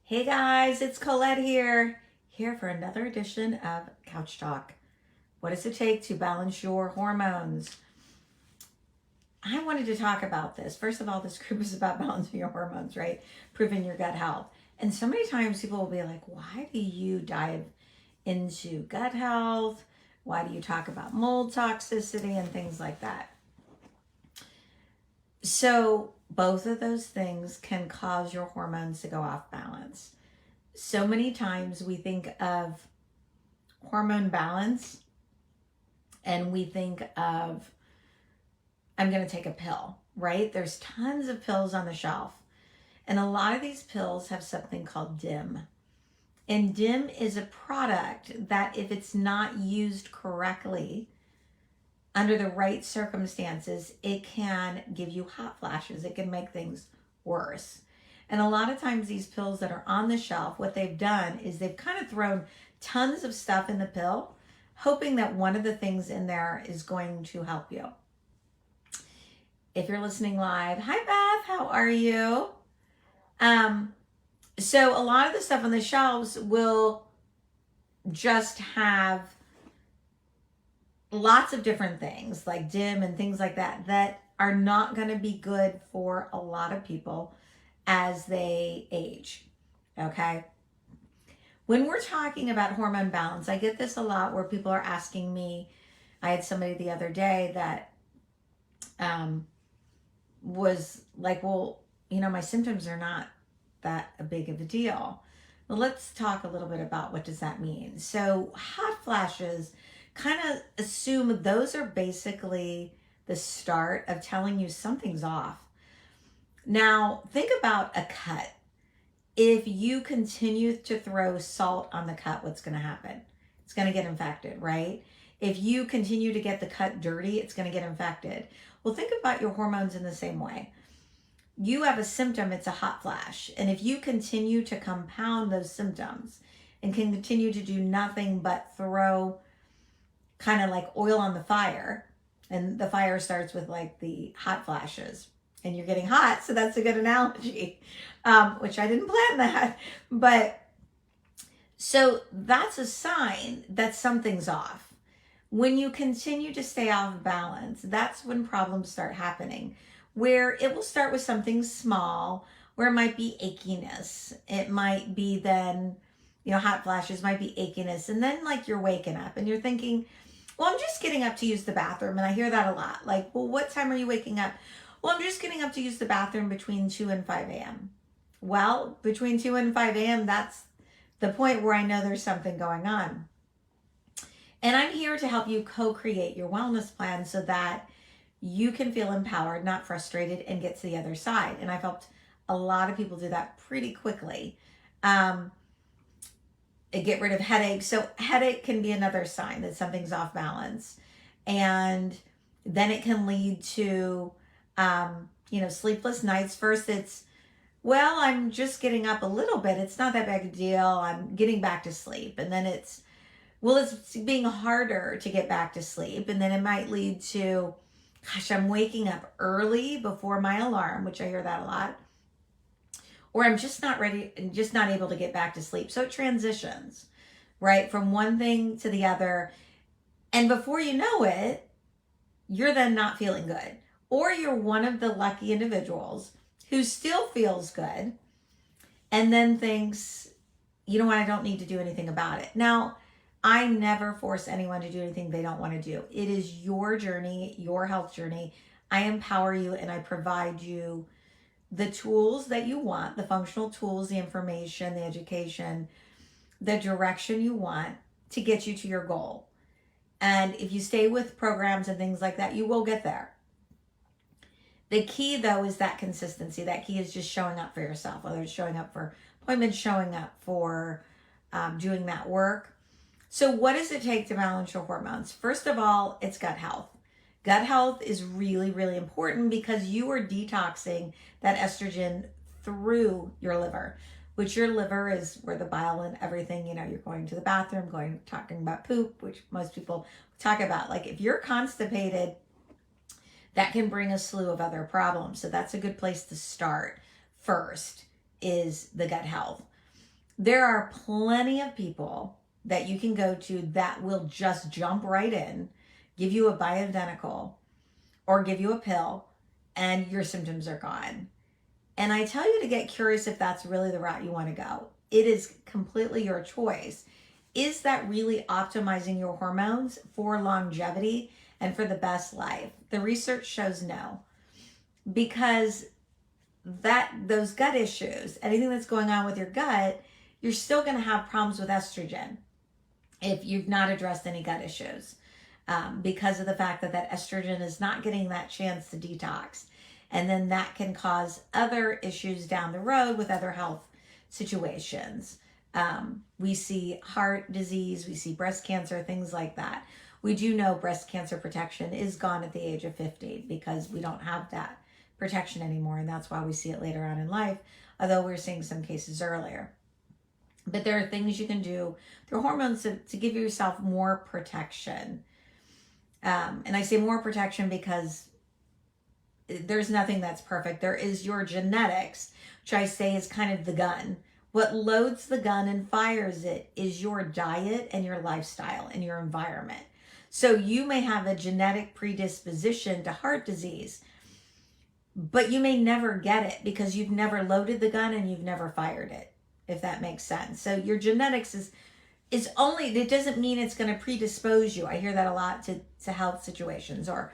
Hey guys, it's Colette here for another edition of Couch Talk. What does it take to balance your hormones? I wanted to talk about this. First of all, this group is about balancing your hormones, right? Improving your gut health. And so many times people will be like, why do you dive into gut health? Why do you talk about mold toxicity and things like that? So both of those things can cause your hormones to go off balance. So many times we think of hormone balance and we think of, I'm going to take a pill, right? There's tons of pills on the shelf. And a lot of these pills have something called DIM. And DIM is a product that if it's not used correctly, under the right circumstances, it can give you hot flashes. It can make things worse. And a lot of times these pills that are on the shelf, what they've done is they've kind of thrown tons of stuff in the pill, hoping that one of the things in there is going to help you. If you're listening live, hi Beth, how are you? So a lot of the stuff on the shelves will just have lots of different things like DIM and things like that that are not going to be good for a lot of people as they age. Okay. When we're talking about hormone balance, I get this a lot where people are asking me. I had somebody the other day that was like, well, my symptoms are not that big of a deal. Well, let's talk a little bit about what does that mean. So hot flashes, kind of assume those are basically the start of telling you something's off. Now, think about a cut. If you continue to throw salt on the cut, what's going to happen? It's going to get infected, right? If you continue to get the cut dirty, it's going to get infected. Well, think about your hormones in the same way. You have a symptom, it's a hot flash. And if you continue to compound those symptoms and can continue to do nothing but throw kind of like oil on the fire, and the fire starts with like the hot flashes and you're getting hot, so that's a good analogy, which I didn't plan that, but so that's a sign that something's off. When you continue to stay off balance, that's when problems start happening, where it will start with something small, where it might be achiness, it might be then hot flashes, might be achiness, and then like you're waking up and you're thinking, well, I'm just getting up to use the bathroom. And I hear that a lot. Like, well, what time are you waking up? Well, I'm just getting up to use the bathroom between 2 and 5 a.m. Well, between 2 and 5 a.m., that's the point where I know there's something going on. And I'm here to help you co-create your wellness plan so that you can feel empowered, not frustrated, and get to the other side. And I've helped a lot of people do that pretty quickly. Get rid of headaches. So headache can be another sign that something's off balance. And then it can lead to, sleepless nights. First it's, well, I'm just getting up a little bit. It's not that big a deal. I'm getting back to sleep. And then it's being harder to get back to sleep. And then it might lead to, gosh, I'm waking up early before my alarm, which I hear that a lot. Or I'm just not ready and just not able to get back to sleep. So it transitions, right, from one thing to the other. And before you know it, you're then not feeling good. Or you're one of the lucky individuals who still feels good and then thinks, you know what, I don't need to do anything about it. Now, I never force anyone to do anything they don't want to do. It is your journey, your health journey. I empower you and I provide you the tools that you want, the functional tools, the information, the education, the direction you want to get you to your goal. And if you stay with programs and things like that, you will get there. The key though is that consistency. That key is just showing up for yourself, whether it's showing up for appointments, showing up for doing that work. So what does it take to balance your hormones? First of all, it's gut health. Gut health is really, really important because you are detoxing that estrogen through your liver, which your liver is where the bile and everything, you're going to the bathroom, talking about poop, which most people talk about. Like if you're constipated, that can bring a slew of other problems. So that's a good place to start first, is the gut health. There are plenty of people that you can go to that will just jump right in, give you a bioidentical or give you a pill, and your symptoms are gone. And I tell you to get curious if that's really the route you want to go. It is completely your choice. Is that really optimizing your hormones for longevity and for the best life? The research shows no. Because those gut issues, anything that's going on with your gut, you're still going to have problems with estrogen if you've not addressed any gut issues, because of the fact that estrogen is not getting that chance to detox. And then that can cause other issues down the road with other health situations. We see heart disease, we see breast cancer, things like that. We do know breast cancer protection is gone at the age of 50 because we don't have that protection anymore, and that's why we see it later on in life, although we're seeing some cases earlier. But there are things you can do through hormones to give yourself more protection. And I say more protection because there's nothing that's perfect. There is your genetics, which I say is kind of the gun. What loads the gun and fires it is your diet and your lifestyle and your environment. So you may have a genetic predisposition to heart disease, but you may never get it because you've never loaded the gun and you've never fired it, if that makes sense. So your genetics is only, it doesn't mean it's going to predispose you. I hear that a lot to health situations, or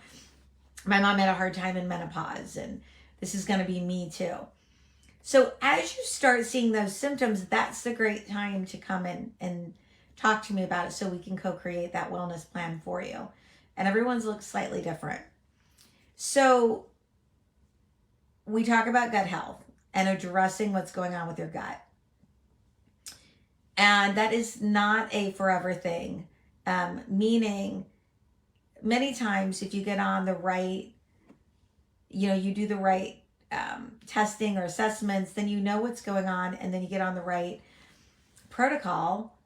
my mom had a hard time in menopause and this is going to be me too. So as you start seeing those symptoms, that's the great time to come in and talk to me about it so we can co-create that wellness plan for you. And everyone's looks slightly different. So we talk about gut health and addressing what's going on with your gut. And that is not a forever thing, meaning many times if you get on the right, you do the right testing or assessments, then you know what's going on, and then you get on the right protocol,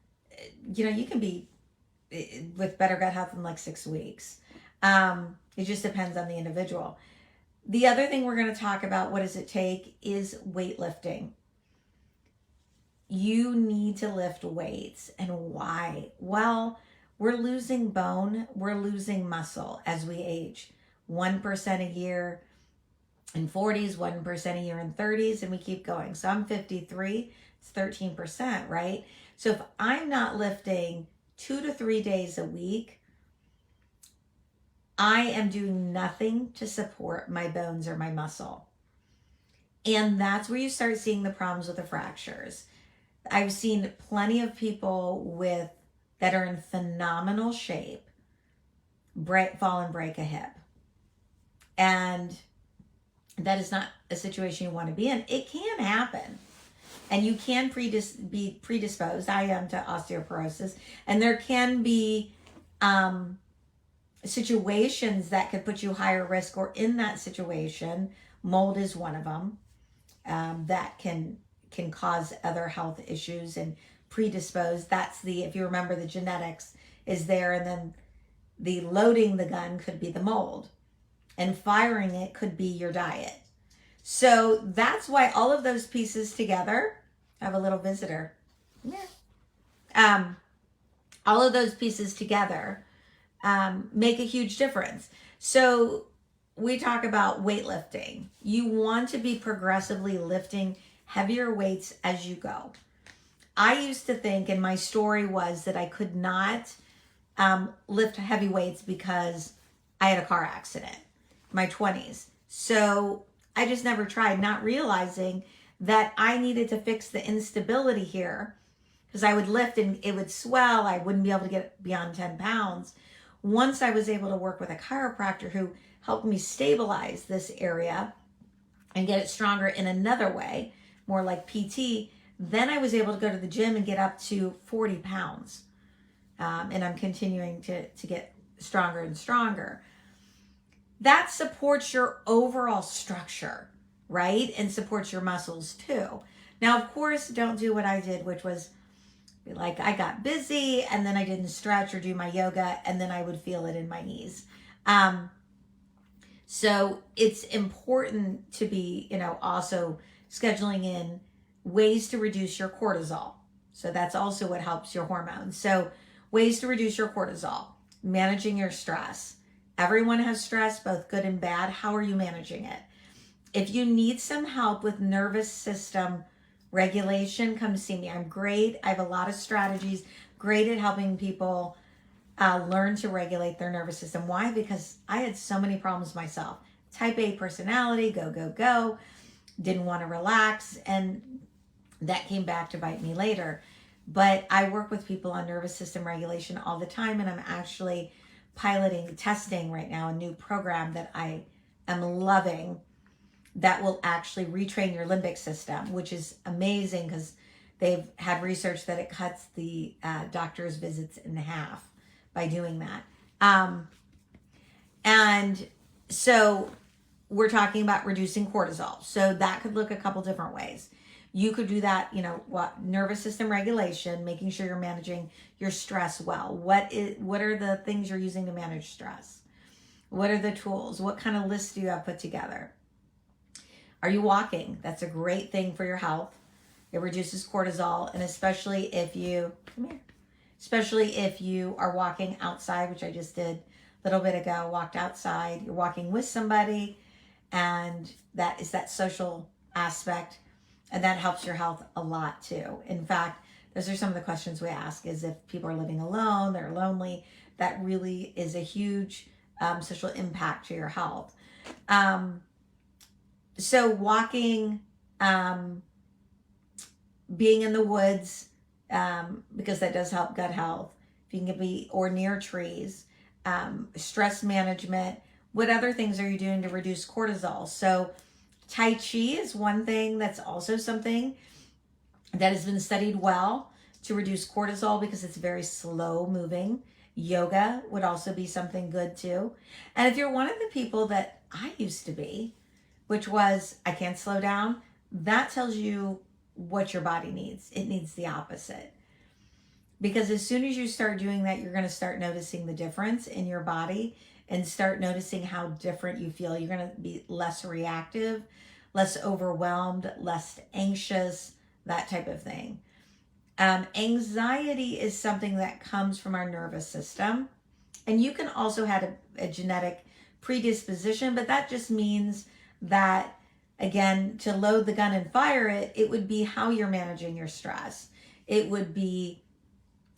you can be with better gut health in like 6 weeks. It just depends on the individual. The other thing we're going to talk about, what does it take, is weightlifting. You need to lift weights. And why? Well, we're losing bone, we're losing muscle as we age. 1% a year in 40s, 1% a year in 30s, and we keep going. So I'm 53, it's 13%, right? So if I'm not lifting 2 to 3 days a week, I am doing nothing to support my bones or my muscle. And that's where you start seeing the problems with the fractures. I've seen plenty of people that are in phenomenal shape fall and break a hip. And that is not a situation you want to be in. It can happen. And you can be predisposed. I am to osteoporosis. And there can be situations that could put you higher risk, or in that situation, mold is one of them, that can cause other health issues and predispose. That's if you remember, the genetics is there, and then the loading the gun could be the mold, and firing it could be your diet. So that's why all of those pieces together, I have a little visitor. Yeah. All of those pieces together make a huge difference. So we talk about weightlifting. You want to be progressively lifting heavier weights as you go. I used to think, and my story was, that I could not lift heavy weights because I had a car accident in my 20s. So I just never tried, not realizing that I needed to fix the instability here, because I would lift and it would swell. I wouldn't be able to get beyond 10 pounds. Once I was able to work with a chiropractor who helped me stabilize this area and get it stronger in another way, more like PT, then I was able to go to the gym and get up to 40 pounds. And I'm continuing to get stronger and stronger. That supports your overall structure, right? And supports your muscles too. Now, of course, don't do what I did, which was like, I got busy and then I didn't stretch or do my yoga, and then I would feel it in my knees. So it's important to be, also scheduling in ways to reduce your cortisol. So that's also what helps your hormones. So ways to reduce your cortisol, managing your stress. Everyone has stress, both good and bad. How are you managing it? If you need some help with nervous system regulation, come see me. I'm great. I have a lot of strategies, great at helping people learn to regulate their nervous system. Why? Because I had so many problems myself. Type A personality, go, go, go, didn't want to relax, and that came back to bite me later. But I work with people on nervous system regulation all the time, and I'm actually testing right now a new program that I am loving that will actually retrain your limbic system, which is amazing because they've had research that it cuts the doctor's visits in half by doing that. And so we're talking about reducing cortisol. So that could look a couple different ways. You could do that, nervous system regulation, making sure you're managing your stress well. What are the things you're using to manage stress? What are the tools? What kind of lists do you have put together? Are you walking? That's a great thing for your health. It reduces cortisol, and especially if you are walking outside, which I just did a little bit ago, walked outside, you're walking with somebody, and that is that social aspect, and that helps your health a lot too. In fact, those are some of the questions we ask, is if people are living alone, they're lonely, that really is a huge social impact to your health. So walking, being in the woods, because that does help gut health. If you can be or near trees, stress management. What other things are you doing to reduce cortisol? So Tai Chi is one thing that's also something that has been studied well to reduce cortisol because it's very slow moving. Yoga would also be something good too. And if you're one of the people that I used to be, which was I can't slow down, that tells you what your body needs. It needs the opposite. Because as soon as you start doing that, you're going to start noticing the difference in your body and start noticing how different you feel. You're going to be less reactive, less overwhelmed, less anxious, that type of thing. Anxiety is something that comes from our nervous system. And you can also have a genetic predisposition, but that just means that, again, to load the gun and fire it, it would be how you're managing your stress. It would be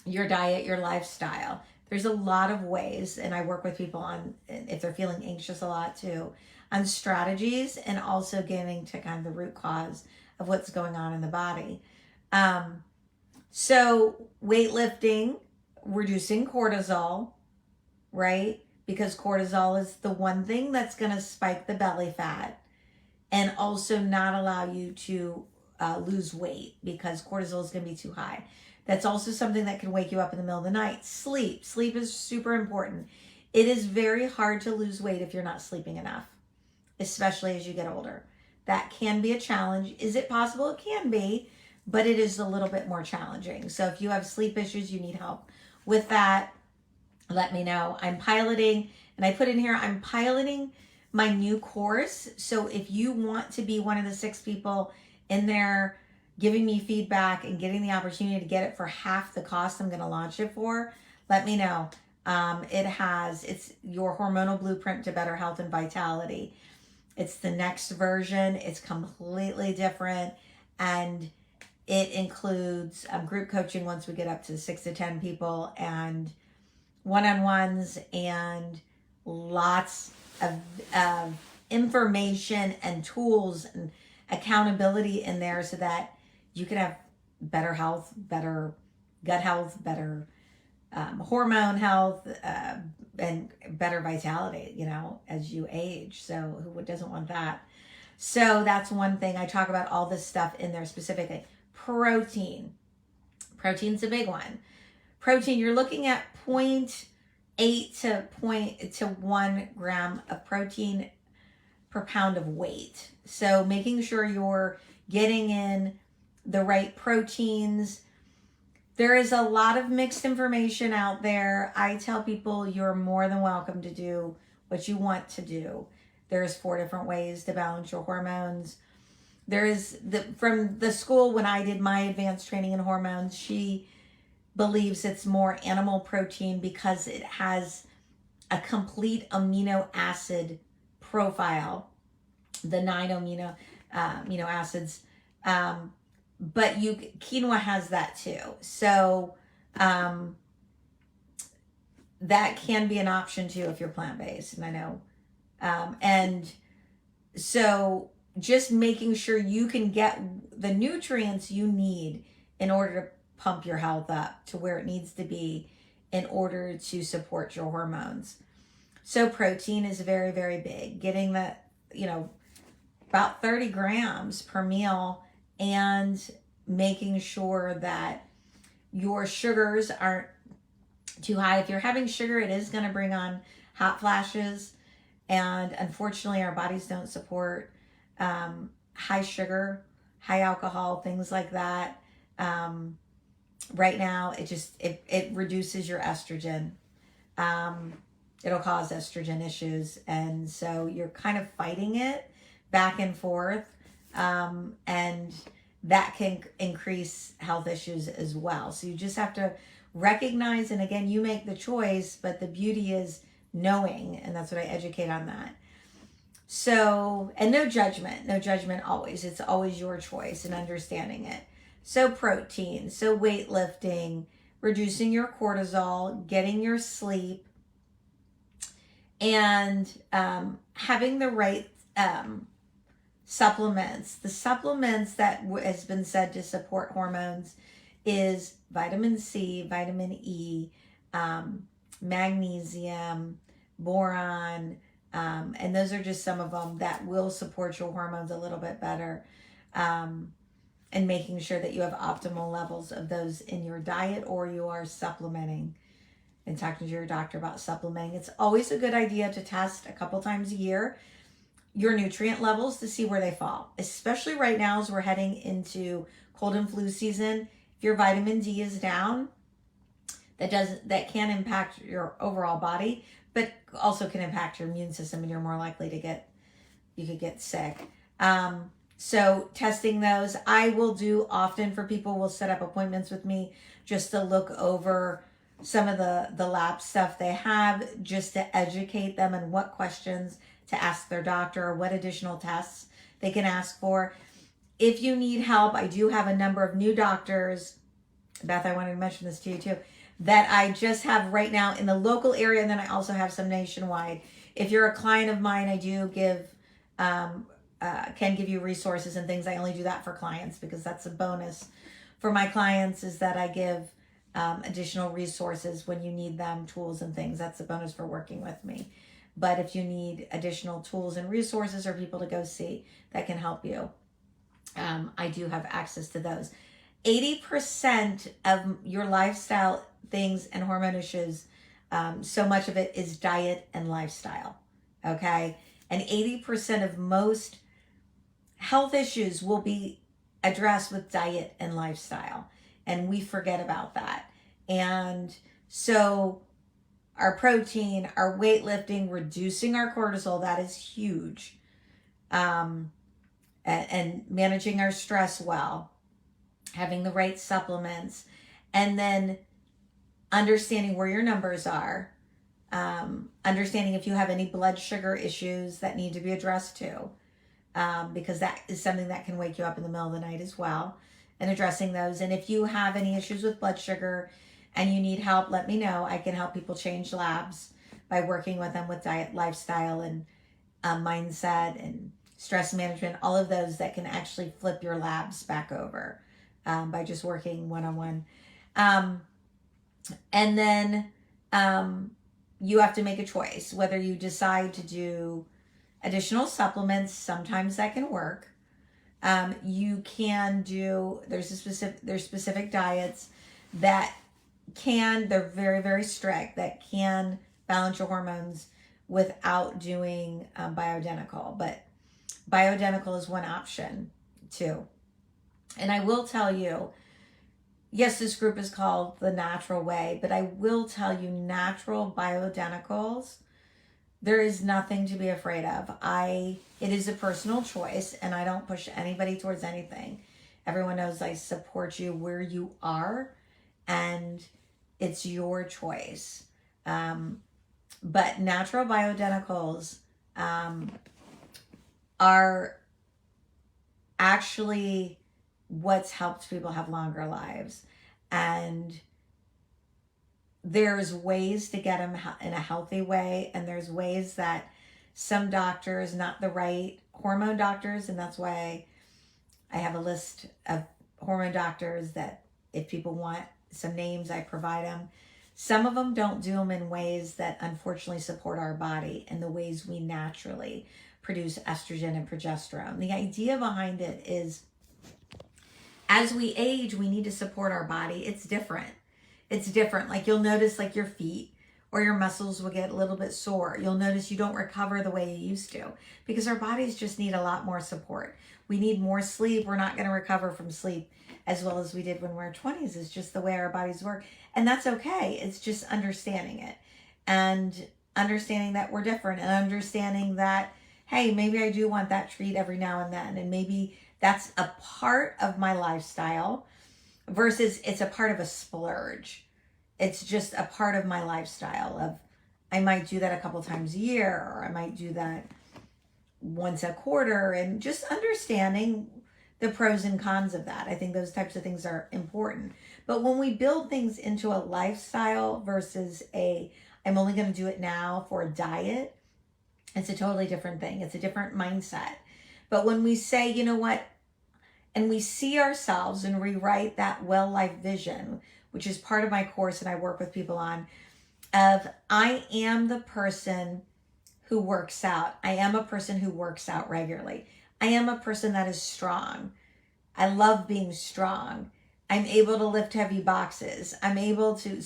your diet, your lifestyle. There's a lot of ways, and I work with people on, if they're feeling anxious a lot too, on strategies and also getting to kind of the root cause of what's going on in the body. So weightlifting, reducing cortisol, right? Because cortisol is the one thing that's going to spike the belly fat and also not allow you to lose weight because cortisol is going to be too high. That's also something that can wake you up in the middle of the night. Sleep. Sleep is super important. It is very hard to lose weight if you're not sleeping enough, especially as you get older. That can be a challenge. Is it possible? It can be, but it is a little bit more challenging. So if you have sleep issues, you need help with that, let me know. I'm piloting, and I put in here, I'm piloting my new course. So if you want to be one of the 6 people in there giving me feedback and getting the opportunity to get it for half the cost I'm going to launch it for, let me know. It's your hormonal blueprint to better health and vitality. It's the next version. It's completely different. And it includes group coaching once we get up to 6 to 10 people, and one-on-ones, and lots of information and tools and accountability in there so that you can have better health, better gut health, better hormone health, and better vitality, as you age. So who doesn't want that? So that's one thing. I talk about all this stuff in there specifically. Protein. Protein's a big one. Protein, you're looking at 0.8 to 1 gram of protein per pound of weight. So making sure you're getting in the right proteins. There is a lot of mixed information out there. I tell people you're more than welcome to do what you want to do. There's 4 different ways to balance your hormones. there is from the school when I did my advanced training in hormones, she believes it's more animal protein because it has a complete amino acid profile, the 9 amino acids. But quinoa has that too. So that can be an option too if you're plant-based. And I know. And so just making sure you can get the nutrients you need in order to pump your health up to where it needs to be in order to support your hormones. So protein is very, very big. Getting that, about 30 grams per meal, and making sure that your sugars aren't too high. If you're having sugar, it is going to bring on hot flashes. And unfortunately, our bodies don't support high sugar, high alcohol, things like that. Right now, it reduces your estrogen. It'll cause estrogen issues. And so you're kind of fighting it back and forth. And that can increase health issues as well. So you just have to recognize, and again, you make the choice, but the beauty is knowing, and that's what I educate on that. So, and no judgment always. It's always your choice and understanding it. So protein, so weightlifting, reducing your cortisol, getting your sleep, and having the right supplements. The supplements that has been said to support hormones is vitamin C, vitamin E, magnesium, boron, and those are just some of them that will support your hormones a little bit better, and making sure that you have optimal levels of those in your diet, or you are supplementing and talking to your doctor about supplementing. It's always a good idea to test a couple times a year your nutrient levels to see where they fall, especially right now as we're heading into cold and flu season. If your vitamin D is down, that can impact your overall body, but also can impact your immune system, and you're more likely to get sick. So testing those, I will do often for people. Will set up appointments with me just to look over some of the lab stuff they have, just to educate them on what questions to ask their doctor or what additional tests they can ask for. If you need help, I do have a number of new doctors. Beth, I wanted to mention this to you too, that I just have right now in the local area, and then I also have some nationwide. If you're a client of mine, I do can give you resources and things. I only do that for clients because that's a bonus for my clients, is that I give additional resources when you need them, tools and things. That's a bonus for working with me. But if you need additional tools and resources or people to go see that can help you, I do have access to those. 80% of your lifestyle things and hormone issues, so much of it is diet and lifestyle, okay? And 80% of most health issues will be addressed with diet and lifestyle, and we forget about that. And so our protein, our weightlifting, reducing our cortisol, that is huge. And managing our stress well, having the right supplements, and then understanding where your numbers are, understanding if you have any blood sugar issues that need to be addressed too, because that is something that can wake you up in the middle of the night as well, and addressing those. And if you have any issues with blood sugar and you need help, let me know. I can help people change labs by working with them with diet, lifestyle, and mindset and stress management, all of those that can actually flip your labs back over by just working one-on-one. And then you have to make a choice whether you decide to do additional supplements. Sometimes that can work. You can do, there's specific diets that they're very, very strict, that can balance your hormones without doing bioidentical. But bioidentical is one option too. And I will tell you, yes, this group is called The Natural Way, but I will tell you natural bioidenticals There is nothing to be afraid of. It is a personal choice, and I don't push anybody towards anything. Everyone knows I support you where you are, and it's your choice. But natural bioidenticals are actually what's helped people have longer lives. And there's ways to get them in a healthy way, and there's ways that some doctors, not the right hormone doctors, and that's why I have a list of hormone doctors that if people want some names, I provide them. Some of them don't do them in ways that unfortunately support our body in the ways we naturally produce estrogen and progesterone. The idea behind it is as we age, we need to support our body. It's different. It's different. Like you'll notice like your feet or your muscles will get a little bit sore. You'll notice you don't recover the way you used to because our bodies just need a lot more support. We need more sleep. We're not going to recover from sleep as well as we did when we were 20s. It's just the way our bodies work. And that's okay. It's just understanding it and understanding that we're different and understanding that, hey, maybe I do want that treat every now and then. And maybe that's a part of my lifestyle versus it's a part of a splurge. It's just a part of my lifestyle of I might do that a couple times a year, or I might do that once a quarter, and just understanding the pros and cons of that. I think those types of things are important. But when we build things into a lifestyle versus I'm only going to do it now for a diet, it's a totally different thing. It's a different mindset. But when we say, you know what, and we see ourselves and rewrite that well life vision, which is part of my course and I work with people on, of I am the person who works out. I am a person who works out regularly. I am a person that is strong. I love being strong. I'm able to lift heavy boxes. I'm able to,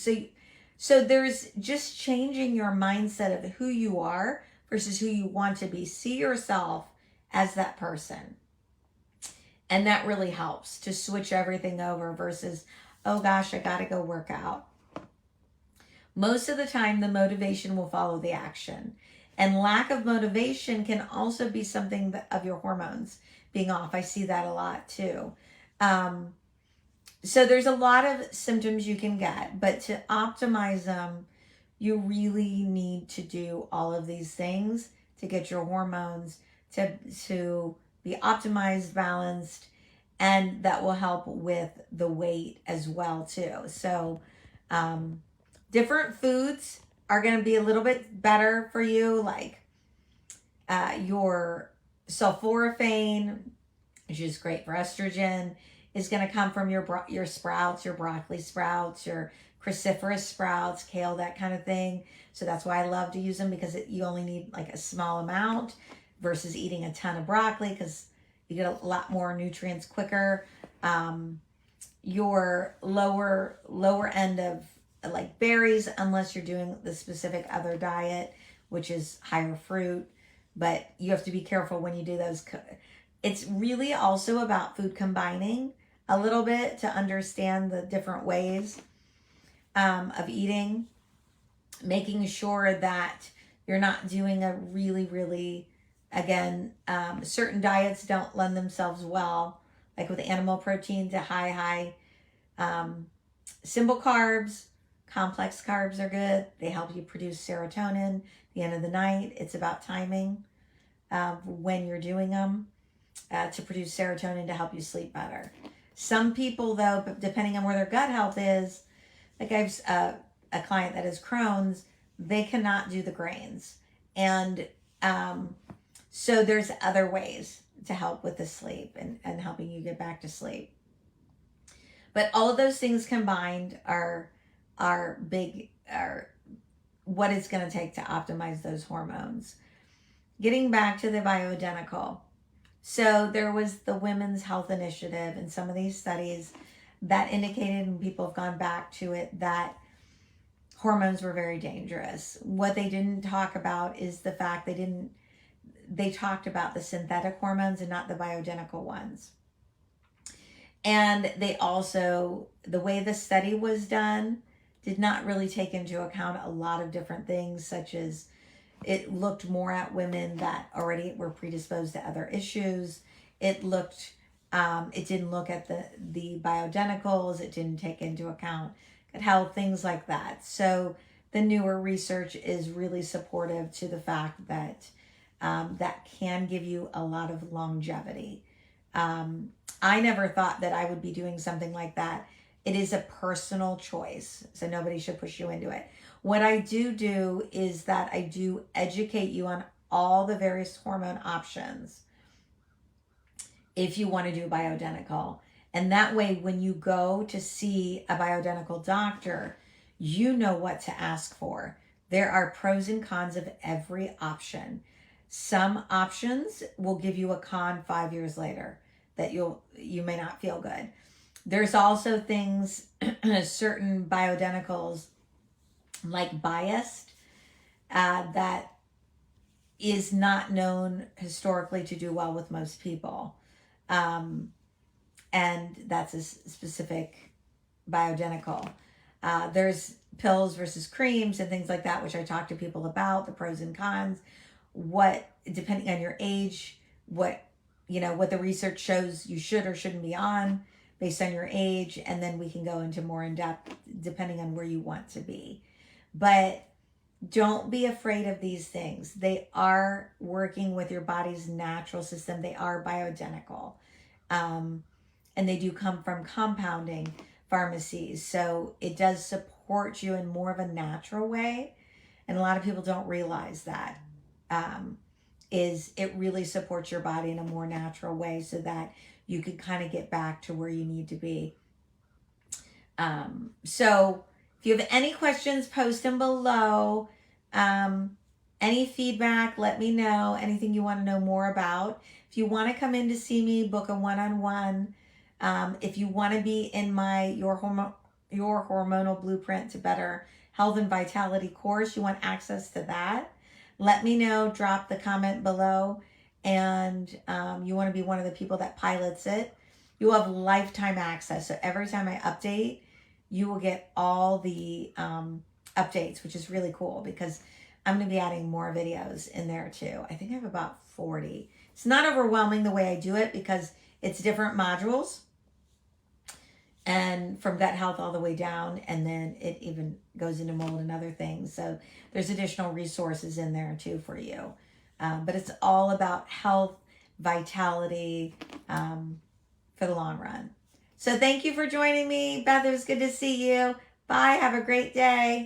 so there's just changing your mindset of who you are versus who you want to be. See yourself as that person. And that really helps to switch everything over versus, oh gosh, I got to go work out. Most of the time, the motivation will follow the action. And lack of motivation can also be something of your hormones being off. I see that a lot too. So there's a lot of symptoms you can get, but to optimize them, you really need to do all of these things to get your hormones to be optimized, balanced, and that will help with the weight as well too. So different foods are going to be a little bit better for you, like your sulforaphane, which is great for estrogen, is going to come from your sprouts, your broccoli sprouts, your cruciferous sprouts, kale, that kind of thing. So that's why I love to use them, because you only need like a small amount versus eating a ton of broccoli, because you get a lot more nutrients quicker. Your lower end of like berries, unless you're doing the specific other diet, which is higher fruit, but you have to be careful when you do those. It's really also about food combining a little bit to understand the different ways of eating, making sure that you're not doing a really, again, certain diets don't lend themselves well, like with animal protein, to high simple carbs. Complex carbs are good. They help you produce serotonin at the end of the night. It's about timing when you're doing them to produce serotonin to help you sleep better. Some people, though, depending on where their gut health is, like I have a client that has Crohn's, they cannot do the grains. And so there's other ways to help with the sleep and helping you get back to sleep. But all of those things combined are what it's going to take to optimize those hormones. Getting back to the bioidentical. So there was the Women's Health Initiative and some of these studies that indicated, and people have gone back to it, that hormones were very dangerous. What they didn't talk about is the fact they talked about the synthetic hormones and not the bioidentical ones. And they also, the way the study was done, did not really take into account a lot of different things, such as It looked more at women that already were predisposed to other issues. It didn't look at the bioidenticals. It didn't take into account good health, things like that. So the newer research is really supportive to the fact that that can give you a lot of longevity. I never thought that I would be doing something like that. It is a personal choice, so nobody should push you into it. What I do is that I do educate you on all the various hormone options if you want to do bioidentical. And that way, when you go to see a bioidentical doctor, you know what to ask for. There are pros and cons of every option. Some options will give you a con 5 years later that you may not feel good. There's also things, certain bioidenticals like biased, that is not known historically to do well with most people. And that's a specific bioidentical. There's pills versus creams and things like that, which I talk to people about, the pros and cons, what, depending on your age, what the research shows you should or shouldn't be on based on your age. And then we can go into more in depth depending on where you want to be. But don't be afraid of these things. They are working with your body's natural system. They are bioidentical. And they do come from compounding pharmacies. So it does support you in more of a natural way. And a lot of people don't realize that. It really supports your body in a more natural way so that you can kind of get back to where you need to be. So if you have any questions, post them below. Any feedback, let me know. Anything you want to know more about. If you want to come in to see me, book a one-on-one. If you want to be in my your hormonal blueprint to better health and vitality course, you want access to that, let me know. Drop the comment below. And you want to be one of the people that pilots it. You will have lifetime access. So every time I update, you will get all the updates, which is really cool because I'm going to be adding more videos in there too. I think I have about 40. It's not overwhelming the way I do it because it's different modules, and from gut health all the way down, and then it even goes into mold and other things. So there's additional resources in there too for you. But it's all about health, vitality, for the long run. So thank you for joining me. Beth, it was good to see you. Bye. Have a great day.